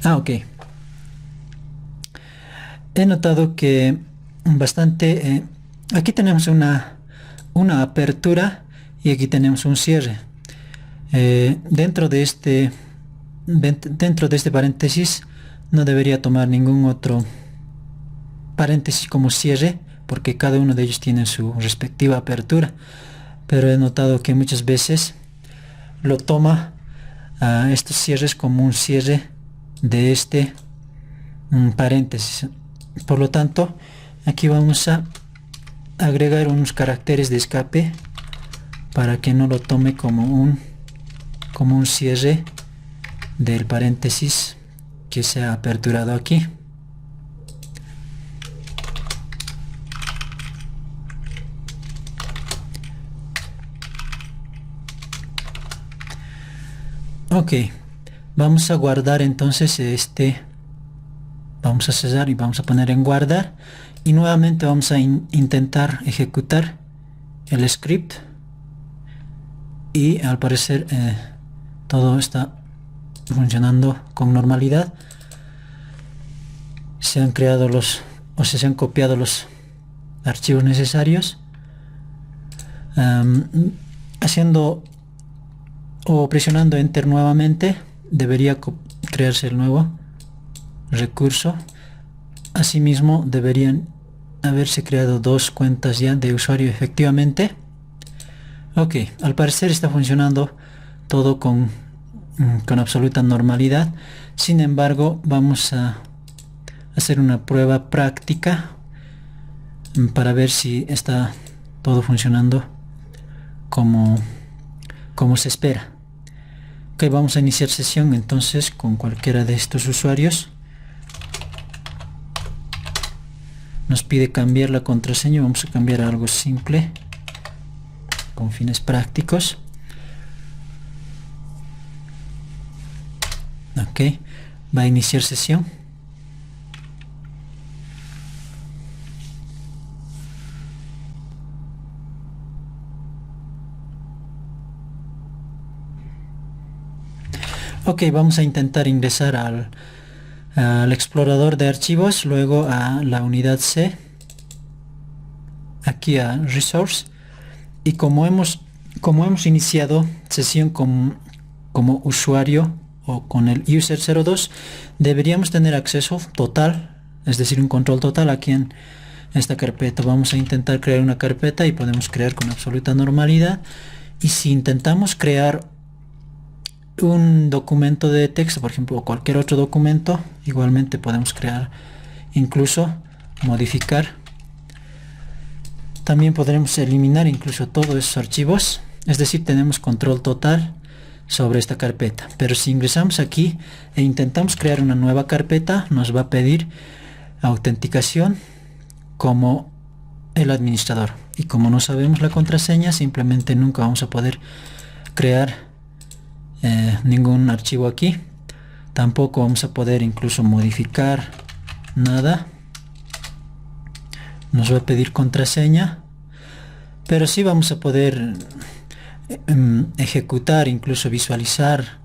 Ok. He notado que bastante... aquí tenemos una apertura y aquí tenemos un cierre. Dentro de este paréntesis no debería tomar ningún otro paréntesis como cierre, porque cada uno de ellos tiene su respectiva apertura, pero he notado que muchas veces lo toma estos cierres como un cierre de este paréntesis. Por lo tanto, aquí vamos a agregar unos caracteres de escape para que no lo tome como un cierre del paréntesis que se ha aperturado aquí. Ok, vamos a guardar entonces vamos a cesar y vamos a poner en guardar, y nuevamente vamos a intentar ejecutar el script, y al parecer todo está funcionando con normalidad. Se han creado se han copiado los archivos necesarios. Haciendo o presionando enter nuevamente debería crearse el nuevo recurso. Asimismo deberían haberse creado dos cuentas ya de usuario efectivamente. Ok, al parecer está funcionando todo con absoluta normalidad. Sin embargo, vamos a hacer una prueba práctica para ver si está todo funcionando como se espera. Ok, vamos a iniciar sesión entonces con cualquiera de estos usuarios. Nos pide cambiar la contraseña. Vamos a cambiar a algo simple con fines prácticos. Ok, va a iniciar sesión. Ok, vamos a intentar ingresar al explorador de archivos, luego a la unidad C, aquí a Resource, y como hemos iniciado sesión como usuario o con el user 02, deberíamos tener acceso total, es decir, un control total aquí en esta carpeta. Vamos a intentar crear una carpeta y podemos crear con absoluta normalidad. Y si intentamos crear un documento de texto, por ejemplo, o cualquier otro documento, igualmente podemos crear, incluso modificar. También podremos eliminar incluso todos esos archivos, es decir, tenemos control total sobre esta carpeta. Pero si ingresamos aquí e intentamos crear una nueva carpeta, nos va a pedir autenticación como el administrador, y como no sabemos la contraseña, simplemente nunca vamos a poder crear ningún archivo aquí. Tampoco vamos a poder incluso modificar nada. Nos va a pedir contraseña, pero sí vamos a poder ejecutar, incluso visualizar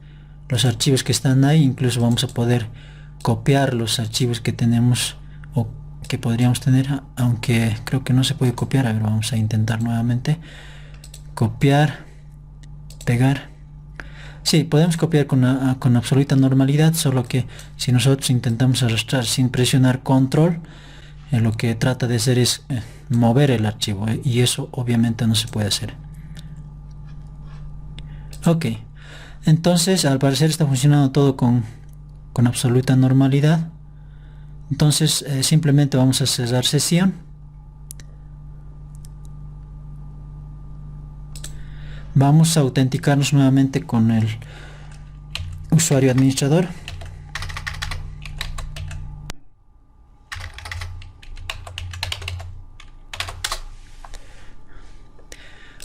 los archivos que están ahí. Incluso vamos a poder copiar los archivos que tenemos o que podríamos tener, aunque creo que no se puede copiar. A ver, vamos a intentar nuevamente. Copiar, pegar. Sí, podemos copiar con absoluta normalidad, solo que si nosotros intentamos arrastrar sin presionar control, lo que trata de hacer es mover el archivo, y eso obviamente no se puede hacer. Ok, Entonces, al parecer está funcionando todo con absoluta normalidad. Entonces, simplemente vamos a cerrar sesión. Vamos a autenticarnos nuevamente con el usuario administrador.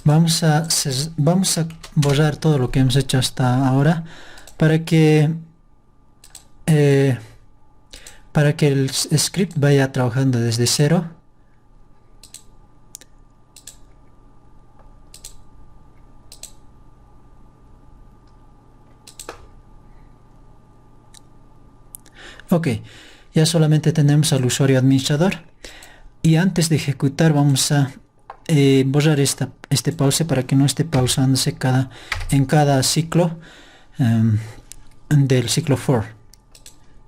Vamos a borrar todo lo que hemos hecho hasta ahora para que el script vaya trabajando desde cero. Ok, ya solamente tenemos al usuario administrador, y antes de ejecutar vamos a borrar este pause para que no esté pausándose en cada ciclo del ciclo for.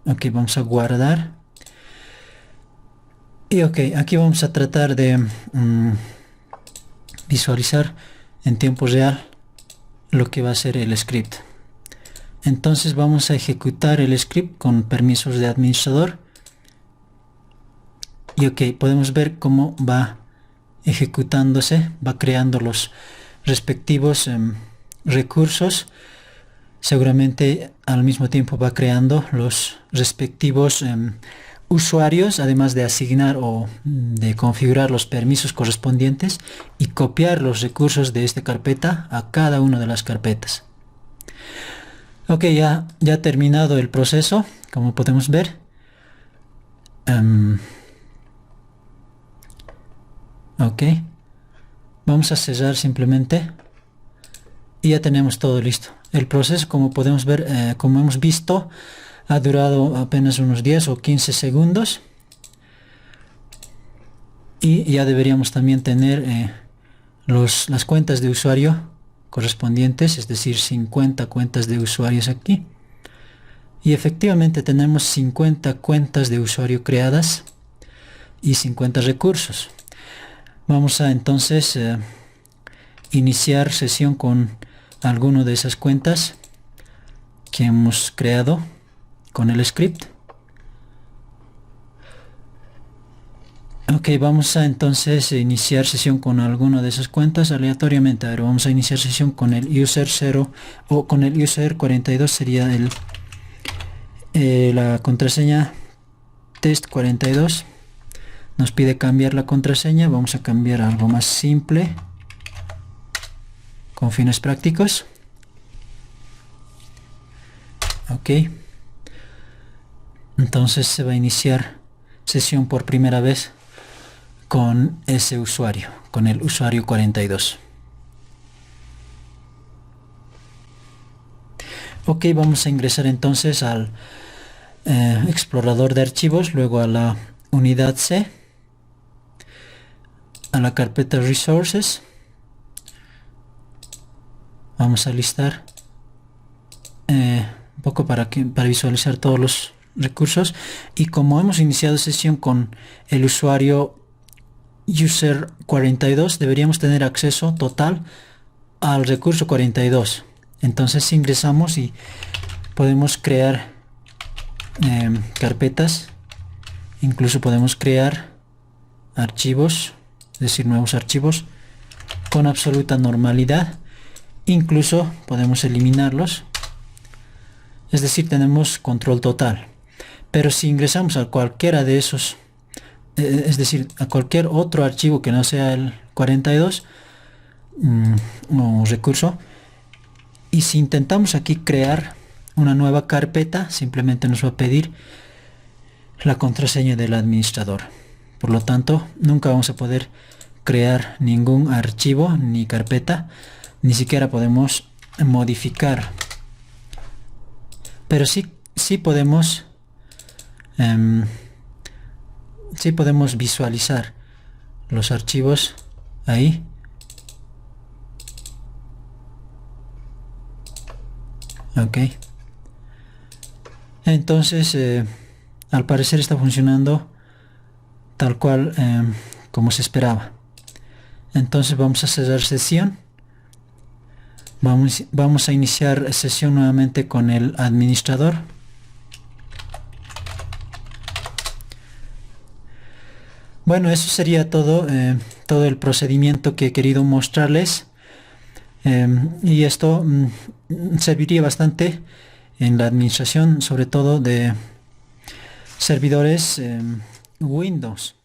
Ok, vamos a guardar. Y ok, aquí vamos a tratar de visualizar en tiempo real lo que va a ser el script. Entonces vamos a ejecutar el script con permisos de administrador. Y ok, podemos ver cómo va ejecutándose, va creando los respectivos recursos. Seguramente al mismo tiempo va creando los respectivos usuarios, además de asignar o de configurar los permisos correspondientes y copiar los recursos de esta carpeta a cada una de las carpetas. Ok, ya ha terminado el proceso, como podemos ver. Ok, vamos a cerrar simplemente y ya tenemos todo listo. El proceso, como podemos ver, como hemos visto, ha durado apenas unos 10 o 15 segundos. Y ya deberíamos también tener las cuentas de usuario correspondientes, es decir, 50 cuentas de usuarios aquí. Y efectivamente tenemos 50 cuentas de usuario creadas y 50 recursos. Vamos a entonces iniciar sesión con alguno de esas cuentas que hemos creado con el script. Ok, vamos a entonces iniciar sesión con alguna de esas cuentas aleatoriamente. A ver, vamos a iniciar sesión con el user 0 o con el user 42, sería la contraseña test42. Nos pide cambiar la contraseña, vamos a cambiar a algo más simple con fines prácticos. Ok, entonces se va a iniciar sesión por primera vez con ese usuario, con el usuario 42. Ok, vamos a ingresar entonces al explorador de archivos, luego a la unidad C, a la carpeta Resources. Vamos a listar un poco para visualizar todos los recursos, y como hemos iniciado sesión con el usuario user 42, deberíamos tener acceso total al recurso 42. Entonces ingresamos y podemos crear carpetas, incluso podemos crear archivos, es decir, nuevos archivos con absoluta normalidad. Incluso podemos eliminarlos, es decir, tenemos control total. Pero si ingresamos a cualquiera de esos, es decir, a cualquier otro archivo que no sea el 42 o recurso, y si intentamos aquí crear una nueva carpeta, simplemente nos va a pedir la contraseña del administrador. Por lo tanto, nunca vamos a poder crear ningún archivo ni carpeta, ni siquiera podemos modificar. Pero sí podemos visualizar los archivos ahí. Ok, entonces al parecer está funcionando tal cual como se esperaba. Entonces vamos a cerrar sesión. Vamos a iniciar sesión nuevamente con el administrador. Bueno, eso sería todo, todo el procedimiento que he querido mostrarles. Y esto serviría bastante en la administración, sobre todo de servidores Windows.